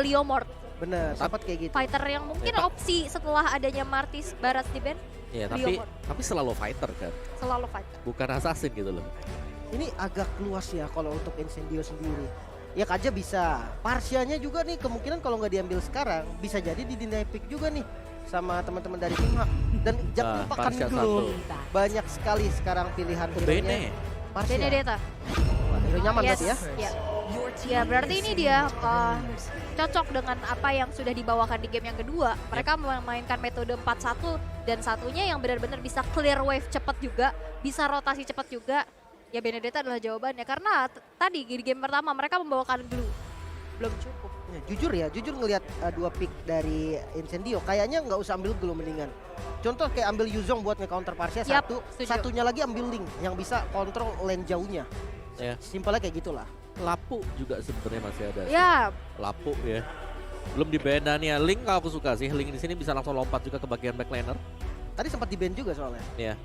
Leomord. Bener, sempat kayak gitu. Fighter yang mungkin opsi setelah adanya Martis Barat di ban. Iya, tapi selalu fighter kan. Selalu fighter. Bukan assassin gitu loh. Ini agak luas ya kalau untuk Incendio sendiri. Ya Kaja bisa. Parsianya juga nih kemungkinan kalau nggak diambil sekarang bisa jadi di deny pick juga nih sama teman-teman dari tim Hak. Dan jangan lupakan Parsia dulu satu. banyak sekali sekarang pilihan Bene. hero-nya. Parsia. Benedetta. Hero nyaman Yes. berarti ya. Ya. Ya berarti ini dia cocok dengan apa yang sudah dibawakan di game yang kedua. Mereka memainkan metode 4-1 dan satunya yang benar-benar bisa clear wave cepat juga, bisa rotasi cepat juga. Ya Benedetta adalah jawabannya karena tadi di game pertama mereka membawakan glue. Belum cukup. Ya, jujur ngelihat dua pick dari Incendio kayaknya nggak usah ambil Glow mendingan. Contoh kayak ambil Yuzong buat nge-counter Parsia Yap, satu, setuju. satunya lagi ambil Link yang bisa kontrol lane jauhnya. Ya. Simpelnya kayak gitulah. Lapu juga sebenarnya masih ada. Ya, Lapu ya. Belum di band ya. Link aku suka sih. Link di sini bisa langsung lompat juga ke bagian backliner. Tadi sempat di ban juga soalnya. Ya.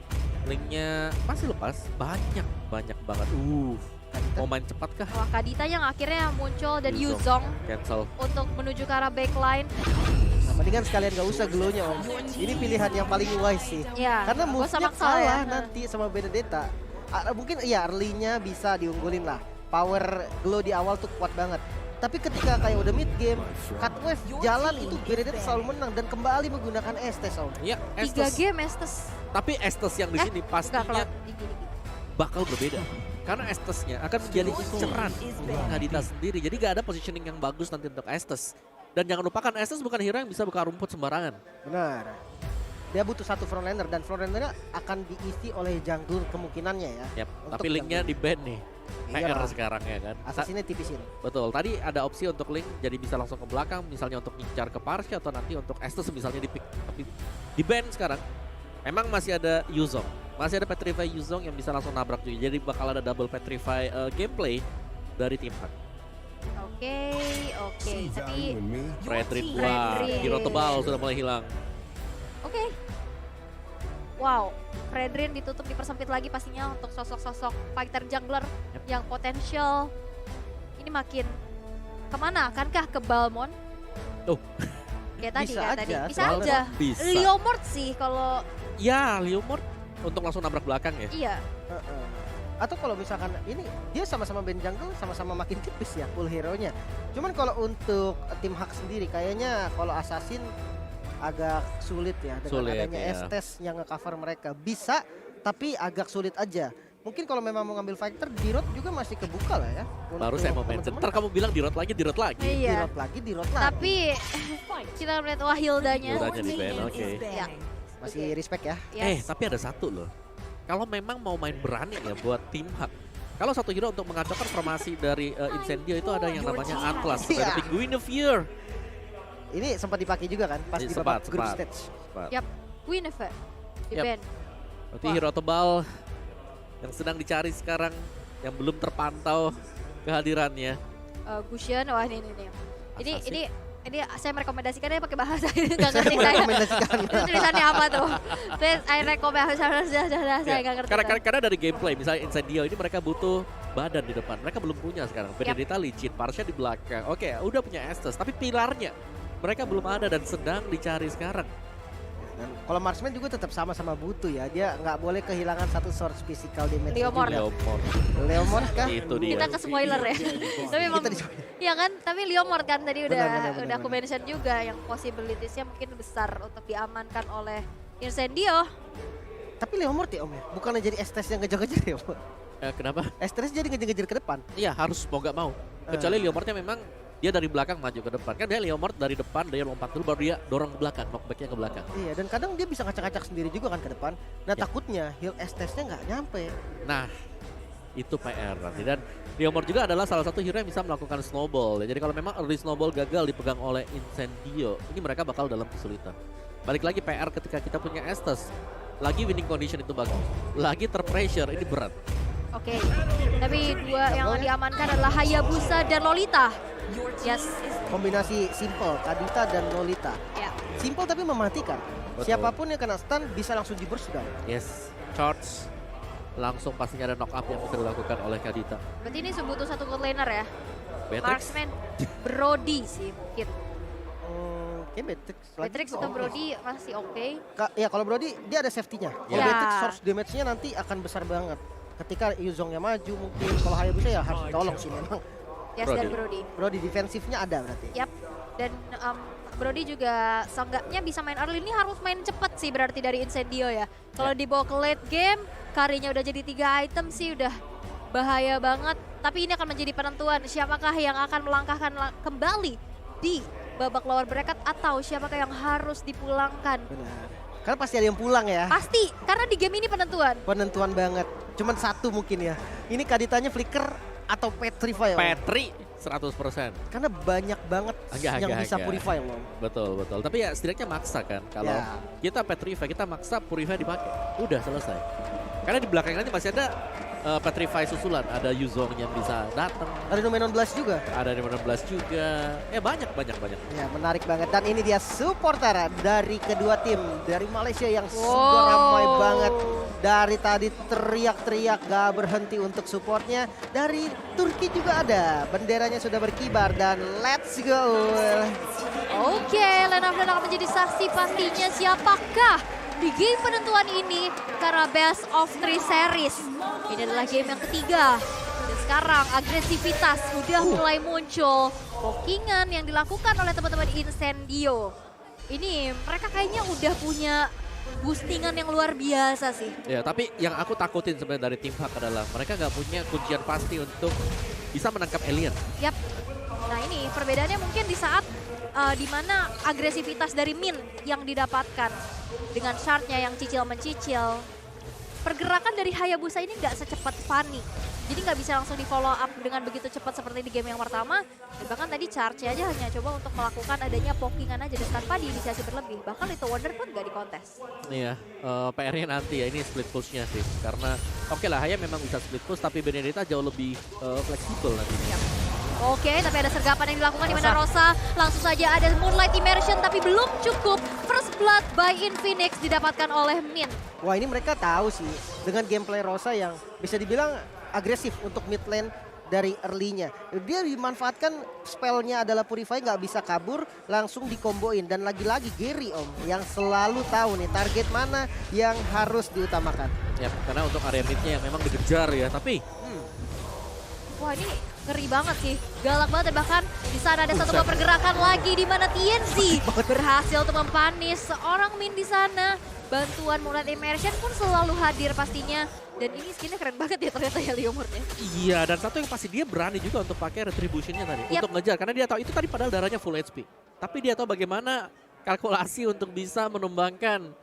Linknya masih lepas. Banyak banget. Mau main cepat kah? wah Kadita yang akhirnya muncul dan Yuzong. Yuzong Cancel. untuk menuju ke arah backline. Nah, mendingan sekalian gak usah glow-nya Om. Ini pilihan yang paling wise sih. Ya, Karena gua move-nya sama kalah ya. nanti sama Benedetta. Mungkin ya early-nya bisa diunggulin lah. Power glow di awal tuh kuat banget. Tapi ketika kayak udah mid game, cut wave jalan itu Benedetta selalu menang dan kembali menggunakan Estes Om. Iya, 3 Estes. game Estes. Tapi Estes yang di sini Enggak, pastinya Cloud. Gini. bakal berbeda. Karena Estesnya akan menjadi inceran Kadita sendiri. Jadi gak ada positioning yang bagus nanti untuk Estes. Dan jangan lupakan Estes bukan hero yang bisa buka rumput sembarangan. Benar. Dia butuh satu frontliner dan frontlinernya akan diisi oleh jungle kemungkinannya ya. Yap. Untuk Tapi linknya di ban nih. PR Iyalah. sekarang ya kan. Asasinnya tipisin. Betul. Tadi ada opsi untuk link jadi bisa langsung ke belakang. Misalnya untuk ngincar ke Parsia atau nanti untuk Estes misalnya di pick. Tapi di ban sekarang. Emang masih ada Yuzong. Masih ada Petrify Yuzong yang bisa langsung nabrak juga. Jadi bakal ada double Petrify gameplay dari tim Hak. Oke. Tapi Fredrin, wah, Fredrin. hero tebal sudah mulai hilang. oke. Wow, Fredrin ditutup dipersempit lagi pastinya untuk sosok-sosok fighter jungler yang potensial. Ini makin kemana? Akankah ke Balmond? Oh. Kayak tadi Bisa kan aja, tadi. Bisa soalnya aja. Bisa. Leomord sih kalau Ya, Leomord untuk langsung nabrak belakang ya. iya. Atau kalau misalkan ini dia sama-sama band jungle sama-sama makin tipis ya full hero-nya. Cuman kalau untuk tim Hak sendiri kayaknya kalau Assassin agak sulit ya dengan Sulit, adanya ya. Estes yang nge-cover mereka. Bisa tapi agak sulit aja. Mungkin kalau memang mau ngambil fighter di road juga masih kebuka lah ya. Baru Untuk saya mau mention. teman-teman. Ntar kamu bilang di road lagi. Di Iya. road lagi, di road lagi. Tapi kita melihat wah Hildanya. Hildanya di ban, oke. Ya. Masih respect ya. Yes. Tapi ada satu loh. Kalau memang mau main berani ya buat tim Hak. Kalau satu hero untuk mengacaukan formasi dari Incendio itu ada yang namanya Atlas. Iya. Ada Penguin of Year. Ini sempat dipakai juga kan pas di babak group sempat. stage. Yap. Guinevere di Yap. ban. Berarti Wah. hero tebal yang sedang dicari sekarang yang belum terpantau kehadirannya. Gusion, wah ini. Ini Assassin. ini saya merekomendasikannya pakai bahasa ini nggak ngerti saya. Merekomendasikan. Itu tulisannya apa tuh? Please, I recommend saya nggak ngerti. Karena dari gameplay misalnya Incendio ini mereka butuh badan di depan. Mereka belum punya sekarang. Benedetta licin, Parsia di belakang. Oke, udah punya Estes, tapi pilarnya mereka belum ada dan sedang dicari sekarang. Dan kalau marksman juga tetap sama-sama butuh ya. Dia nggak boleh kehilangan satu source physical damage. Leomord. Leomord kah? Itu dia. Kita ke spoiler ya. Tapi emang Kita di ya kan, tapi Leomord kan tadi Benar, udah aku mention juga yang possibilitiesnya mungkin besar untuk diamankan oleh Incendio. Tapi Leomord ya Om ya? Bukannya jadi Estes yang ngejar-ngejar ya Om? Kenapa? Estes jadi ngejar-ngejar ke depan. Iya harus mau gak mau. Kecuali Leomordnya memang dia dari belakang maju ke depan. Kan dia Leomord dari depan, dia lompat dulu baru dia dorong ke belakang, knockbacknya ke belakang. Iya, dan kadang dia bisa ngacak-ngacak sendiri juga kan ke depan. Nah Ya. takutnya heal Estesnya nggak nyampe. Nah, itu PR nanti. Dan Leomord juga adalah salah satu hero yang bisa melakukan snowball. Jadi kalau memang early snowball gagal dipegang oleh Incendio, ini mereka bakal dalam kesulitan. Balik lagi PR ketika kita punya Estes. Lagi winning condition itu bagus. Lagi terpressure, ini berat. Oke, tapi dua yang diamankan adalah Hayabusa dan Lolita. Yes, Kombinasi simple, Kadita dan Lolita. ya. Simple tapi mematikan. Betul. Siapapun yang kena stun bisa langsung di burst down. Yes, charge. Langsung pastinya ada knock up yang bisa dilakukan oleh Kadita. Berarti ini butuh satu good laner ya. Beatrix? Marksman Brody sih mungkin. Kayak Beatrix. Beatrix atau Brody masih oke. Ya kalau Brody dia ada safety-nya. Kalau Ya. Beatrix source damage-nya nanti akan besar banget. Ketika Yuzongnya maju mungkin, kalau Hayabusa ya harus ditolong sih memang. Yes, dan Brody. Brody defensifnya ada berarti. Yap. Dan Brody juga seenggaknya bisa main early. Ini harus main cepet sih berarti dari Incendio ya. Kalau dibawa ke late game, carry-nya udah jadi 3 item sih udah bahaya banget. Tapi ini akan menjadi penentuan siapakah yang akan melangkahkan kembali di babak lower bracket atau siapakah yang harus dipulangkan. Benar. Karena pasti ada yang pulang ya. Pasti, karena di game ini penentuan. Penentuan banget. Cuman satu mungkin ya. Ini kaditanya Flicker atau Petrify. Om. Petri 100%. Karena banyak banget yang bisa Purify loh. Betul, betul. Tapi ya setidaknya maksa kan. Kalau Ya. kita Petrify, kita maksa Purify dipakai. Udah selesai. Karena di belakang nanti masih ada Petrify susulan. Ada Yuzong yang bisa datang. Ada Numenon Blast juga. Ada di 16 juga. Banyak. Ya menarik banget. Dan ini dia supporter dari kedua tim. Dari Malaysia yang sungguh ramai banget. Dari tadi teriak-teriak gak berhenti untuk supportnya. Dari Turki juga ada. Benderanya sudah berkibar dan let's go. Oke, Line of Dawn akan menjadi saksi pastinya siapakah di game penentuan ini karena best of 3 series. Ini adalah game yang ketiga. Dan sekarang agresivitas udah mulai muncul. Pokingan yang dilakukan oleh teman-teman Incendio. Ini mereka kayaknya udah punya boostingan yang luar biasa sih. Ya, tapi yang aku takutin sebenarnya dari tim Hak adalah mereka nggak punya kuncian pasti untuk bisa menangkap alien. Yap. Nah ini perbedaannya mungkin di saat di mana agresivitas dari Min yang didapatkan dengan shardnya yang cicil-mencicil. Pergerakan dari Hayabusa ini nggak secepat Fanny. Jadi nggak bisa langsung di follow up dengan begitu cepat seperti di game yang pertama. Dan bahkan tadi charge-nya aja hanya coba untuk melakukan adanya pokingan aja dan tanpa diinisiasi berlebih. Bahkan Little Wonder pun nggak dikontes. Iya, PR-nya nanti ya ini split push-nya sih. Karena oke lah, Haya memang bisa split push tapi Benedetta jauh lebih fleksibel nantinya. Oke, tapi ada sergapan yang dilakukan di mana Rosa langsung saja ada Moonlight Immersion tapi belum cukup. First Blood by Infinix didapatkan oleh Min. Wah ini mereka tahu sih dengan gameplay Rosa yang bisa dibilang agresif untuk mid lane dari early-nya. Dia dimanfaatkan spellnya adalah Purify, nggak bisa kabur, langsung dikomboin. Dan lagi-lagi Gary Om yang selalu tahu nih target mana yang harus diutamakan. Ya, karena untuk area mid-nya yang memang dikejar ya, tapi Wah ini ngeri banget sih, galak banget. Bahkan di sana ada satu buah pergerakan lagi di mana TNC berhasil untuk mempanis seorang Min di sana. Bantuan Moonlight Immersion pun selalu hadir pastinya. Dan ini skinnya keren banget ya ternyata ya Liomurnya. iya, dan satu yang pasti dia berani juga untuk pakai retribution-nya tadi. Yap. Untuk ngejar, karena dia tahu itu tadi padahal darahnya full HP. Tapi dia tahu bagaimana kalkulasi untuk bisa menumbangkan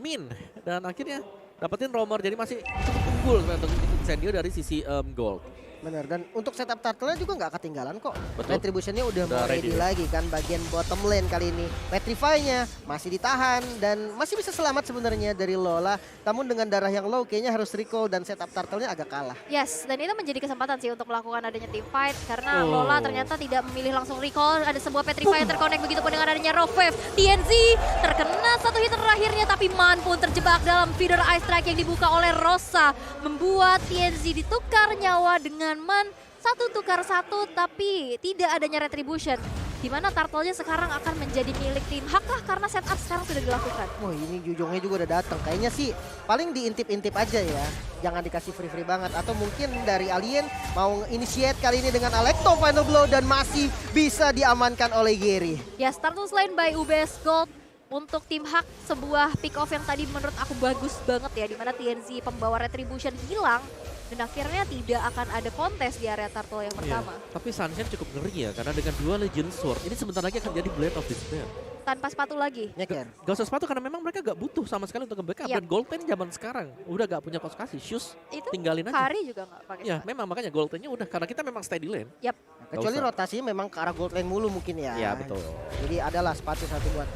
Min. Dan akhirnya dapetin Romer, jadi masih cukup unggul untuk Incendio dari sisi gold. Benar, dan untuk setup turtle-nya juga nggak ketinggalan kok. Betul. Retribution-nya udah Udah mau ready ready. lagi kan bagian bottom lane kali ini. Petrify-nya masih ditahan dan masih bisa selamat sebenarnya dari Lola. Namun dengan darah yang low kayaknya harus recall dan setup turtle-nya agak kalah. Yes, dan itu menjadi kesempatan sih untuk melakukan adanya team fight. Karena Lola ternyata tidak memilih langsung recall. Ada sebuah Petrify yang terconnect begitu pun dengan adanya Rock Wave. TNZ terkena satu hit terakhirnya tapi Man pun terjebak dalam feeder Ice Strike yang dibuka oleh Rosa. Membuat TNZ ditukar nyawa dengan Man. Satu tukar satu tapi tidak adanya retribution. Di mana turtle-nya sekarang akan menjadi milik tim Hak lah karena setup sekarang sudah dilakukan. Wah ini Jujongnya juga udah datang. Kayaknya sih paling diintip-intip aja ya. Jangan dikasih free-free banget. Atau mungkin dari Alien mau initiate kali ini dengan Alecto Final Blow dan masih bisa diamankan oleh Gary. Ya, Turtle Line by UBS Gold untuk tim Hak, sebuah pick off yang tadi menurut aku bagus banget ya, dimana TNZ pembawa retribution hilang dan akhirnya tidak akan ada kontes di area Turtle yang pertama. Iya. Tapi Sunshine cukup ngeri ya, karena dengan dua Legend Sword, ini sebentar lagi akan jadi Blade of Despair. Tanpa sepatu lagi. Nyeker. Gak usah sepatu karena memang mereka gak butuh sama sekali untuk nge-backup. Yap. Dan Gold Pen zaman sekarang udah gak punya kos kasih, shoes Itu tinggalin aja. Kari juga nggak pakai Ya sepatu. memang makanya Gold Pen-nya udah, karena kita memang steady lane. Yap. Kecuali usah. rotasinya memang ke arah gold lane mulu mungkin ya. Iya betul. Jadi adalah sepatu satu buat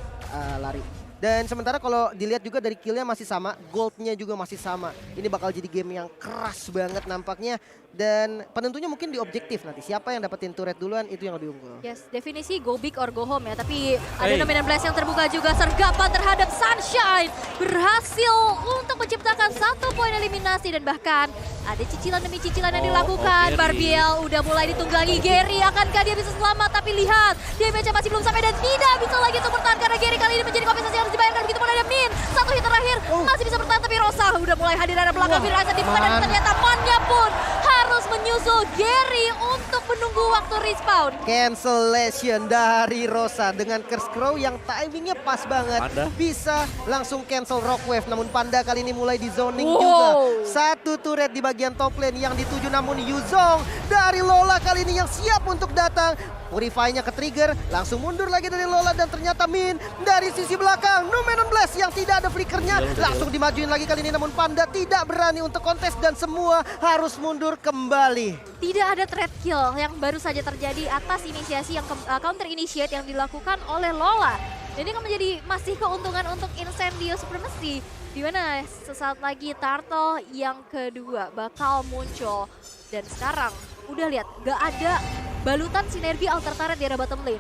lari. Dan sementara kalau dilihat juga dari killnya masih sama, goldnya juga masih sama. Ini bakal jadi game yang keras banget nampaknya. Dan penentunya mungkin di objektif nanti. Siapa yang dapetin turret duluan itu yang lebih unggul. Yes, definisi go big or go home ya. Tapi ada dominant blast yang terbuka juga. Sergapan terhadap Sunshine. Berhasil untuk menciptakan 1 poin eliminasi. Dan bahkan ada cicilan demi cicilan yang dilakukan. Barbiel udah mulai ditunggangi. Gary, akankah dia bisa selamat? Tapi lihat, damage-nya masih belum sampai dan tidak bisa lagi untuk bertahan. Karena Gary kali ini menjadi kompensasi yang harus dibayarkan. Begitu pun ada Min. 1 hit terakhir masih bisa bertahan. Tapi Rosa udah mulai hadir dari belakang. Firasa dibuka dan ternyata Mannya pun harus menyusul Gary untuk menunggu waktu respawn. Cancellation dari Rosa dengan Curse Crow yang timingnya pas banget. Panda. Bisa langsung cancel Rock Wave. Namun Panda kali ini mulai di zoning juga. 1 turret di bagian top lane yang dituju, namun Yuzong dari Lola kali ini yang siap untuk datang. Purify-nya ke trigger, langsung mundur lagi dari Lola dan ternyata Min dari sisi belakang. Numenon Blast yang tidak ada flickernya langsung dimajuin lagi kali ini, namun Panda tidak berani untuk kontes dan semua harus mundur kembali. Tidak ada threat kill yang baru saja terjadi atas inisiasi yang counter initiate yang dilakukan oleh Lola. Jadi akan menjadi masih keuntungan untuk Incendio Supremacy. Di mana sesaat lagi Turtle yang kedua bakal muncul. Dan sekarang udah lihat gak ada balutan sinergi alter turret di area bottom lane.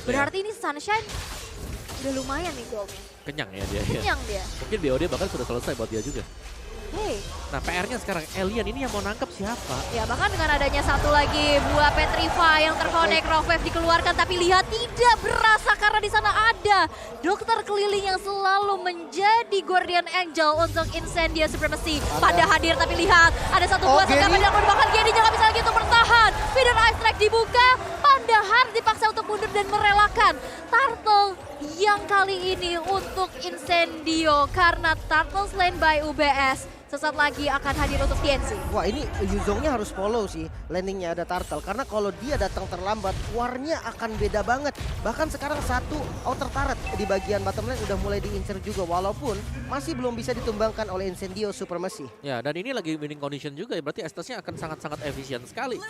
Berarti ini Sunshine udah lumayan nih goldnya. Kenyang ya dia. Kenyang dia. Mungkin BOD bahkan sudah selesai buat dia juga. Hey. Nah PR-nya sekarang Alien ini yang mau nangkep siapa? Ya bahkan dengan adanya satu lagi buah Petrify yang terkonek, Rock Wave dikeluarkan, tapi lihat tidak berasa karena di sana ada dokter keliling yang selalu menjadi Guardian Angel untuk Incendio Supremacy. Pada hadir tapi lihat ada satu buah sergapan yang bahkan Gary nggak bisa lagi untuk bertahan. Feeder Ice Strike dibuka, Panda harus dipaksa untuk mundur dan merelakan Turtle yang kali ini untuk Incendio karena Turtle slain by UBS. Sesaat lagi akan hadir untuk TNC. Wah, ini Yuzongnya harus follow sih landingnya ada Turtle. Karena kalau dia datang terlambat, warnya akan beda banget. Bahkan sekarang 1 outer turret di bagian bottom lane udah mulai diincer juga. Walaupun masih belum bisa ditumbangkan oleh Incendio Supremacy. Ya dan ini lagi winning condition juga ya. Berarti Estasnya akan sangat-sangat efisien sekali.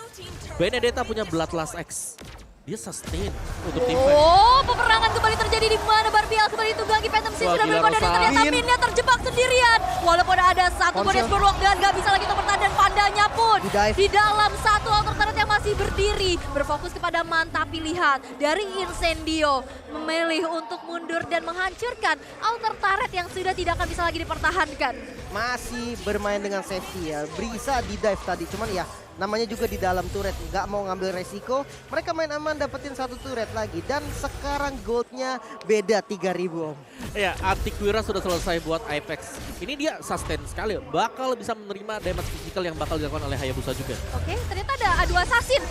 Benedetta punya Bloodlust X. Dia sustain untuk tim fight. Oh, peperangan kembali terjadi di mana Barbiel kembali tunggangi Phantom Sin sudah berkode dan ternyata Minnya terjebak sendirian. Walaupun ada satu Goddess Burlock dan gak bisa lagi untuk bertahan dan Pandanya pun di dalam satu alter turret yang masih berdiri berfokus kepada Man. Tapi lihat dari Incendio memilih untuk mundur dan menghancurkan alter turret yang sudah tidak akan bisa lagi dipertahankan. Masih bermain dengan safety ya. Bisa di dive tadi, cuman ya namanya juga di dalam turret, nggak mau ngambil resiko. Mereka main aman dapetin 1 turret lagi. Dan sekarang goldnya beda 3.000 Om. Ya, Antiquira sudah selesai buat Apex. Ini dia sustain sekali. Bakal bisa menerima damage physical yang bakal dilakukan oleh Hayabusa juga. Oke, ternyata ada adu assassin.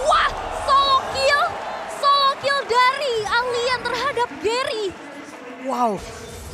Wah, solo kill dari Alien terhadap Gary. Wow,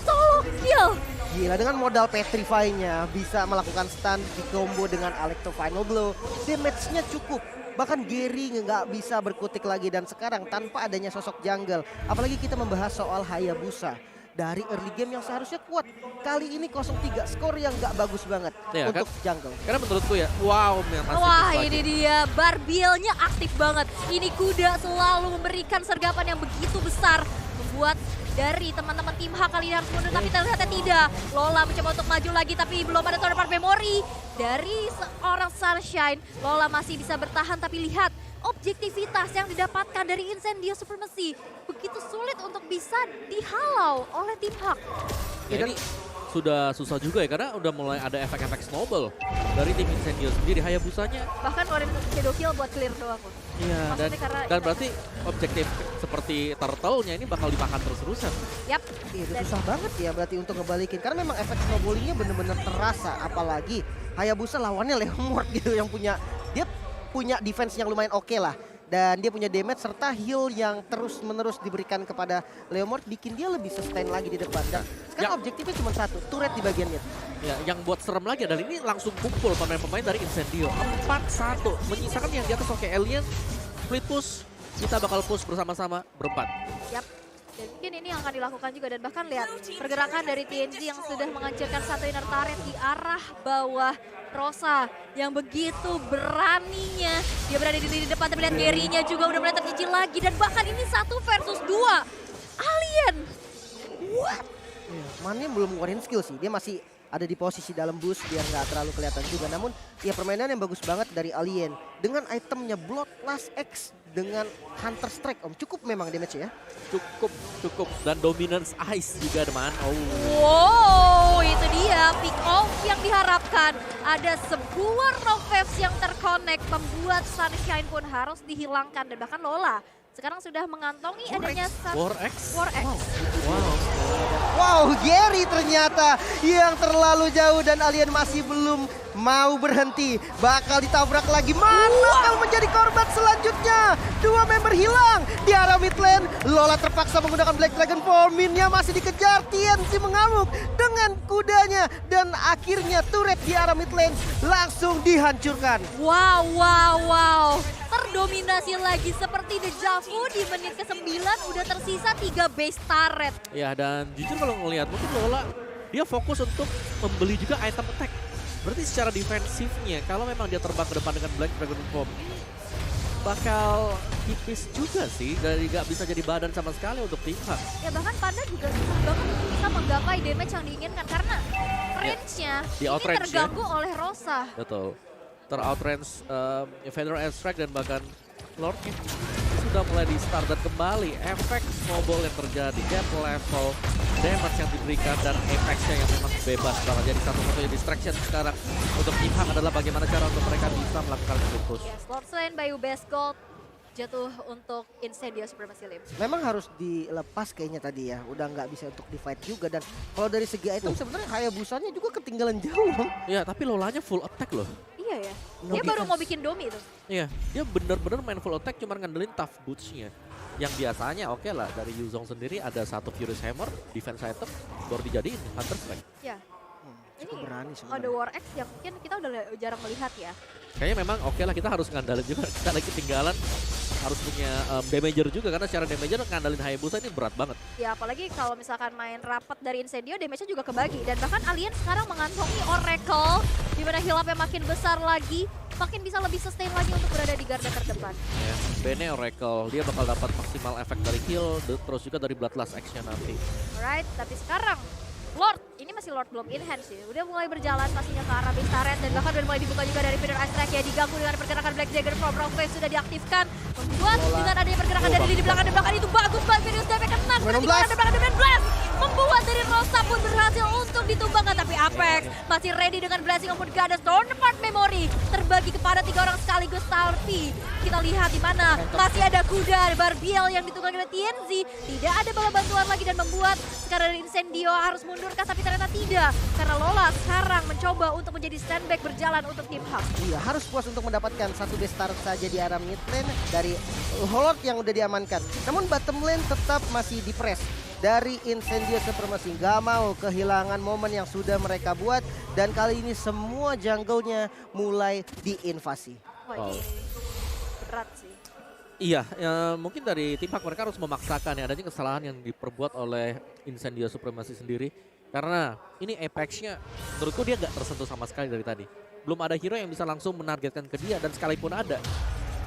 Solo kill. gila dengan modal Petrify-nya bisa melakukan stun di combo dengan Alecto Final Blow. Damage-nya cukup. Bahkan Gary nggak bisa berkutik lagi dan sekarang tanpa adanya sosok jungle. Apalagi kita membahas soal Hayabusa. Dari early game yang seharusnya kuat. Kali ini 0-3, skor yang nggak bagus banget Ya, untuk jungle. Karena menurutku ya, wow, masih Wah, lagi. ini dia. Barbielnya aktif banget. Ini kuda selalu memberikan sergapan yang begitu besar. Membuat dari teman-teman tim H kali ini harus mundur, tapi ternyata tidak. Lola mencoba untuk maju lagi, tapi belum ada third part memory. Dari seorang Sunshine, Lola masih bisa bertahan, tapi lihat objektivitas yang didapatkan dari Incendio Supremacy begitu sulit untuk bisa dihalau oleh tim H. Ya, ini sudah susah juga ya, karena udah mulai ada efek-efek snowball dari tim Incendio sendiri. Hayabusanya Bahkan kalau ada shadow kill buat clear doang. iya, Maksudnya karena dan berarti objektif seperti turtle-nya ini bakal dimakan terus-terusan. Yap. Itu susah banget ya berarti untuk ngebalikin. Karena memang efek snowballingnya bener-bener terasa. Apalagi Hayabusa lawannya Leomord gitu yang punya, dia punya defense yang lumayan oke lah. Dan dia punya damage serta heal yang terus-menerus diberikan kepada Leomord, bikin dia lebih sustain lagi di depan. Dan sekarang objektifnya cuma 1, turret di bagian mid. Ya, yang buat serem lagi adalah ini langsung kumpul pemain-pemain dari Incendio. 4-1, menyisakan yang di atas oke Alien, split push, kita bakal push bersama-sama berempat. Yap. Dan mungkin ini yang akan dilakukan juga, dan bahkan lihat pergerakan dari TNC yang sudah menghancurkan satu inner turret di arah bawah. Rosa yang begitu beraninya dia berada di lini depan, tapi lihat Gary-nya juga udah mulai tercicil lagi, dan bahkan ini 1 versus 2 Alien. Mane belum ngeluarin skill sih, dia masih ada di posisi dalam boost biar nggak terlalu kelihatan juga. Namun ya permainan yang bagus banget dari Alien dengan itemnya Bloodlust X dengan Hunter Strike cukup memang damage ya. Cukup dan dominance ice juga teman. Wow, itu dia pick off yang diharapkan. Ada sebuah rock waves yang terconnect membuat Sunshine pun harus dihilangkan dan bahkan Lola sekarang sudah mengantongi adanya War X. War X. Wow, Gary ternyata yang terlalu jauh dan Alien masih belum mau berhenti. Bakal ditabrak lagi. Mana yang menjadi korban selanjutnya? Dua member hilang di arah mid lane. Lola terpaksa menggunakan Black Dragon Minnya masih dikejar. TNC mengamuk dengan kudanya. Dan akhirnya turret di arah mid lane langsung dihancurkan. Wow. Terdominasi lagi seperti Deja Vu di menit ke-9 udah tersisa 3 base turret. Ya, dan jujur kalau ngelihat mungkin Lola dia fokus untuk membeli juga item attack. Berarti secara defensifnya kalau memang dia terbang ke depan dengan Black Dragon Form bakal tipis juga sih, dari gak bisa jadi badan sama sekali untuk tim Hak. Ya bahkan Panda juga susah banget untuk bisa menggapai damage yang diinginkan karena range-nya Di ini outrange terganggu oleh Rosa. Betul. Ter-outrange Feather Strike dan bahkan Lordnya sudah mulai di start dan kembali efek snowball yang terjadi, gap level, damage yang diberikan dan apex-nya yang memang bebas banget. Jadi satu-satunya distraction sekarang untuk tim Hak adalah bagaimana cara untuk mereka bisa melakukan push. Yes, Lord Slain by Best Gold jatuh untuk Incendio Supremacy Limb. Memang harus dilepas kayaknya tadi ya. Udah nggak bisa untuk di fight juga. Dan kalau dari segi item sebenarnya Hayabusanya juga ketinggalan jauh. Ya, tapi Lolanya full attack loh. Iya ya, No dia baru defense. mau bikin domi itu. Iya, dia bener-bener main full attack cuma ngandelin tough boots-nya. Yang biasanya oke lah, dari Yuzong sendiri ada satu Furious Hammer, defense item, baru dijadiin Hunter Strike. Ya, Cukup berani ada sebenarnya. War X yang mungkin kita udah jarang melihat ya. Kayaknya memang oke lah, kita harus ngandalin juga. Kita lagi ketinggalan, harus punya damager juga. Karena secara damager ngandalin Hayabusa ini berat banget. Ya apalagi kalau misalkan main rapat dari Incendio, damage-nya juga kebagi. Dan bahkan Alien sekarang mengantongi Oracle, di mana heal-up-nya makin besar lagi, makin bisa lebih sustain lagi untuk berada di garda terdepan. Ya, Bene Oracle, dia bakal dapat maksimal efek dari heal, terus juga dari Bloodlust Action nanti. Alright, tapi sekarang Lord, ini masih Lord belum in hand sih. Udah mulai berjalan pastinya ke arah base turret dan bahkan udah mulai dibuka juga dari Feather Ice Strike ya, diganggu dengan pergerakan Black Dragon from Rock Wave sudah diaktifkan. Membuat dengan adanya pergerakan dari di belakang itu bagus banget. Furious Damage kena Venom di Blast. belakang Venom Blast. Membuat dari Rosa pun berhasil untuk ditumbangkan, tapi Apex masih ready dengan Blessing of Goddess. Thornpart Memory terbagi kepada 3 orang sekaligus, tapi kita lihat di mana masih ada kuda Barbiel yang ditunggangi oleh TNZ. Tidak ada bala bantuan lagi dan membuat sekarang Incendio harus mundurkah, tapi ternyata tidak. Karena Lola sekarang mencoba untuk menjadi standback berjalan untuk tim Hak. Iya, harus puas untuk mendapatkan satu base turret saja di arah mid lane dari Holod yang udah diamankan. Namun bottom lane tetap masih di-press dari Incendio Supremacy. Gak mau kehilangan momen yang sudah mereka buat. Dan kali ini semua jungle-nya mulai diinvasi. Wah, ini berat sih. Iya, ya, mungkin dari tim Hak mereka harus memaksakan ya, adanya kesalahan yang diperbuat oleh Incendio Supremacy sendiri. Karena ini Apex-nya menurutku dia nggak tersentuh sama sekali dari tadi. Belum ada hero yang bisa langsung menargetkan ke dia, dan sekalipun ada,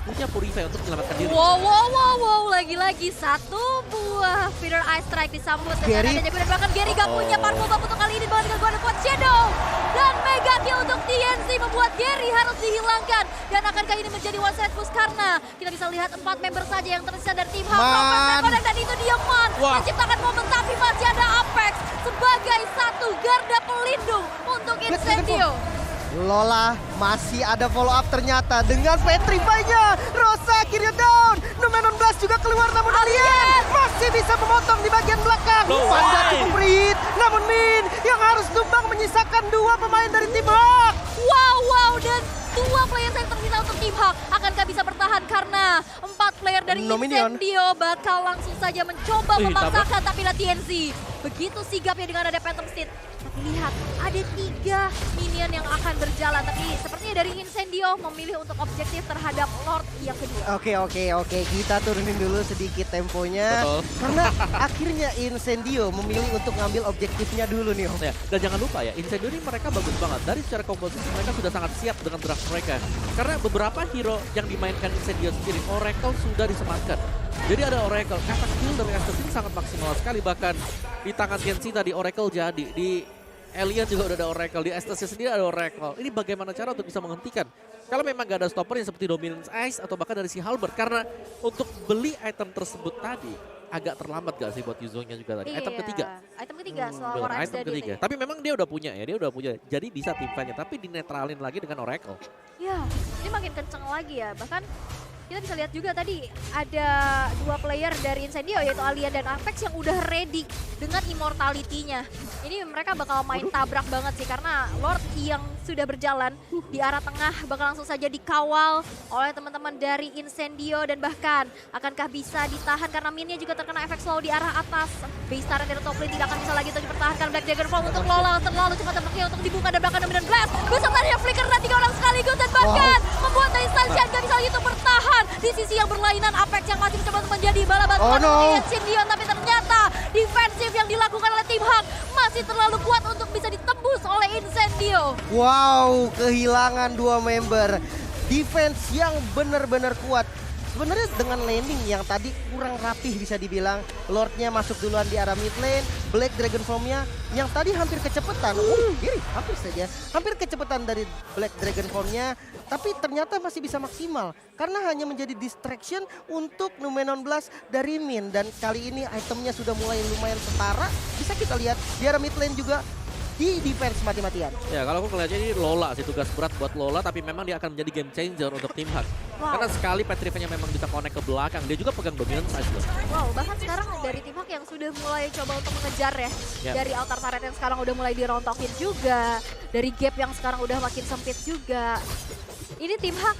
punya Purify untuk menyelamatkan diri. Wow, lagi-lagi satu buah Feather Ice Strike disambut dengan Gary. adanya kuda belakang. Gary gak punya Parvo Bab untuk kali ini, bahkan dengan gua ada kuat Shadow. Dan Mega Kill untuk TNC membuat Gary harus dihilangkan. Dan akankah ini menjadi one side push karena kita bisa lihat 4 member saja yang tersisa dari tim Hak. Man. Dan itu dia Man Wah. menciptakan momen, tapi masih ada Apex sebagai satu garda pelindung untuk Incendio. Lola masih ada follow up ternyata dengan Petrify-nya. Rosa akhirnya down. Numenon Blast juga keluar, namun Alien masih bisa memotong di bagian belakang. No Panda way. cukup read, namun Min yang harus tumbang menyisakan 2 pemain dari tim Hak. Wow, dan 2 player yang tersisa untuk tim Hak. Akankah bisa bertahan karena 4 player dari No minion. Incendio bakal langsung saja mencoba Ih, memaksakan, tapi lah TNC begitu sigapnya dengan ada Phantom Steed. Tapi lihat, ada 3 minion yang akan berjalan, tapi sepertinya dari Incendio memilih untuk objektif terhadap Lord yang kedua. Oke, kita turunin dulu sedikit temponya. Betul. Karena akhirnya Incendio memilih untuk ngambil objektifnya dulu nih Om. Ya, dan jangan lupa ya, Incendio ini mereka bagus banget. Dari secara komposisi mereka sudah sangat siap dengan draft mereka. Karena beberapa hero yang dimainkan Incendio sendiri, Oracle sudah disematkan. Jadi ada Oracle, efek skill dari Estes ini sangat maksimal sekali. Bahkan di tangan Kenshi tadi Oracle jadi, di Alien juga udah ada Oracle, di Estes sendiri ada Oracle. Ini bagaimana cara untuk bisa menghentikan? Kalau memang gak ada stopper yang seperti Dominance Ice atau bahkan dari si Halberd. Karena untuk beli item tersebut tadi agak terlambat gak sih buat Yuzonya juga tadi? Item ketiga. Item ketiga setelah Bener, War Ice item Daddy ketiga. tadi. Tapi memang dia udah punya ya, dia udah punya. Jadi bisa tim fight-nya, tapi dinetralin lagi dengan Oracle. Ya, ini makin kenceng lagi ya. Bahkan kita bisa lihat juga tadi ada dua player dari Incendio yaitu Alien dan Apex yang udah ready dengan immortality-nya. Ini mereka bakal main tabrak banget sih karena Lord yang sudah berjalan di arah tengah bakal langsung saja dikawal oleh teman-teman dari Incendio dan bahkan akankah bisa ditahan karena minnya juga terkena efek slow di arah atas. Base turret dari top lane tidak akan bisa lagi untuk dipertahankan. Black Dagger Fall untuk Lola terlalu cepat tampaknya untuk dibuka dan belakang Dominant Blast. Bisa tarinya flicker dan 3 orang sekaligus dan bahkan membuat dari Sunshine gak bisa lagi untuk bertahan. Di sisi yang berlainan Apex yang masih mencoba untuk menjadi bala bantuan dari Incendio, tapi ternyata defensif yang dilakukan oleh tim Hak masih terlalu kuat untuk bisa ditembus oleh Incendio. Wow, kehilangan 2 member. Defense yang benar-benar kuat. Sebenarnya dengan landing yang tadi kurang rapih bisa dibilang. Lordnya masuk duluan di arah mid lane. Black Dragon Form-nya yang tadi hampir kecepatan. Kiri, hampir saja. Hampir kecepatan dari Black Dragon Form-nya. Tapi ternyata masih bisa maksimal. Karena hanya menjadi distraction untuk Numenon Blast dari Min. Dan kali ini itemnya sudah mulai lumayan setara. Bisa kita lihat di arah mid lane juga di defense mati-matian. Ya kalau aku ngeliatnya ini Lola sih, tugas berat buat Lola, tapi memang dia akan menjadi game changer untuk tim Hak. Wow. Karena sekali Petrifanya memang bisa connect ke belakang, dia juga pegang dominance size loh. Wow, bahkan sekarang dari tim Hak yang sudah mulai coba untuk mengejar ya. Yep. Dari altar turret yang sekarang udah mulai dirontokin juga. Dari gap yang sekarang udah makin sempit juga. Ini tim Hak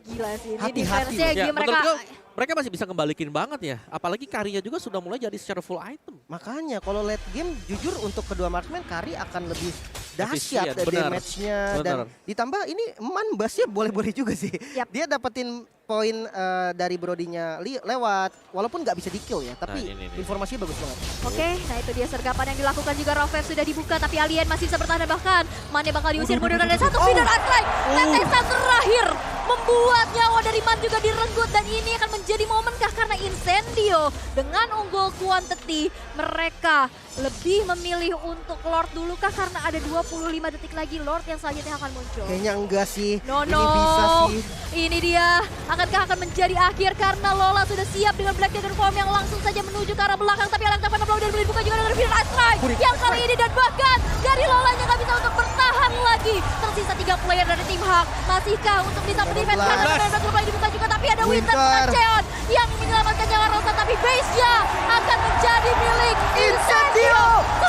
gila sih. Ini Hati-hati defense-nya Ya, mereka mereka masih bisa ngembalikin banget ya. Apalagi Karinya juga sudah mulai jadi secara full item. Makanya kalau late game jujur untuk kedua marksman Kari akan lebih dahsyat Efisien, benar. damage-nya dan Benar. ditambah ini Man Bassnya boleh-boleh juga sih. Yap. Dia dapetin poin dari Brodinya lewat walaupun nggak bisa di-kill ya, tapi Nah, ini. informasinya bagus banget. Oke, nah itu dia sergapan yang dilakukan juga. Rovef sudah dibuka tapi Alien masih bisa bertahan dan bahkan Mane bakal diusir mundur dan ada satu feeder unstrike. Tetesan terakhir membuat nyawa dari Man juga direnggut dan ini akan menjadi momenkah karena Incendio dengan unggul quantity mereka lebih memilih untuk Lord dulu kah karena ada 25 detik lagi Lord yang selanjutnya akan muncul. Kayaknya enggak sih. No, Ini bisa sih. Ini dia. Akankah akan menjadi akhir karena Lola sudah siap dengan Black Dagger Form yang langsung saja menuju ke arah belakang. Tapi Alang Tapan dan dibuka juga dengan Fear Strike yang kali ini dan bahkan dari Lolanya nggak bisa untuk bertahan lagi. Tersisa 3 player dari tim Hak. Masihkah untuk bisa mendefense karena Dominant Blast dibuka juga tapi ada Winter Cheon yang menyelamatkan nyawa Rosa tapi base-nya akan menjadi milik Incendio.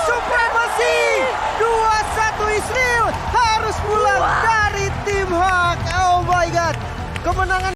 Supremasi 2-1 Israel harus pulang dari tim Hak. Oh my god. Kemenangan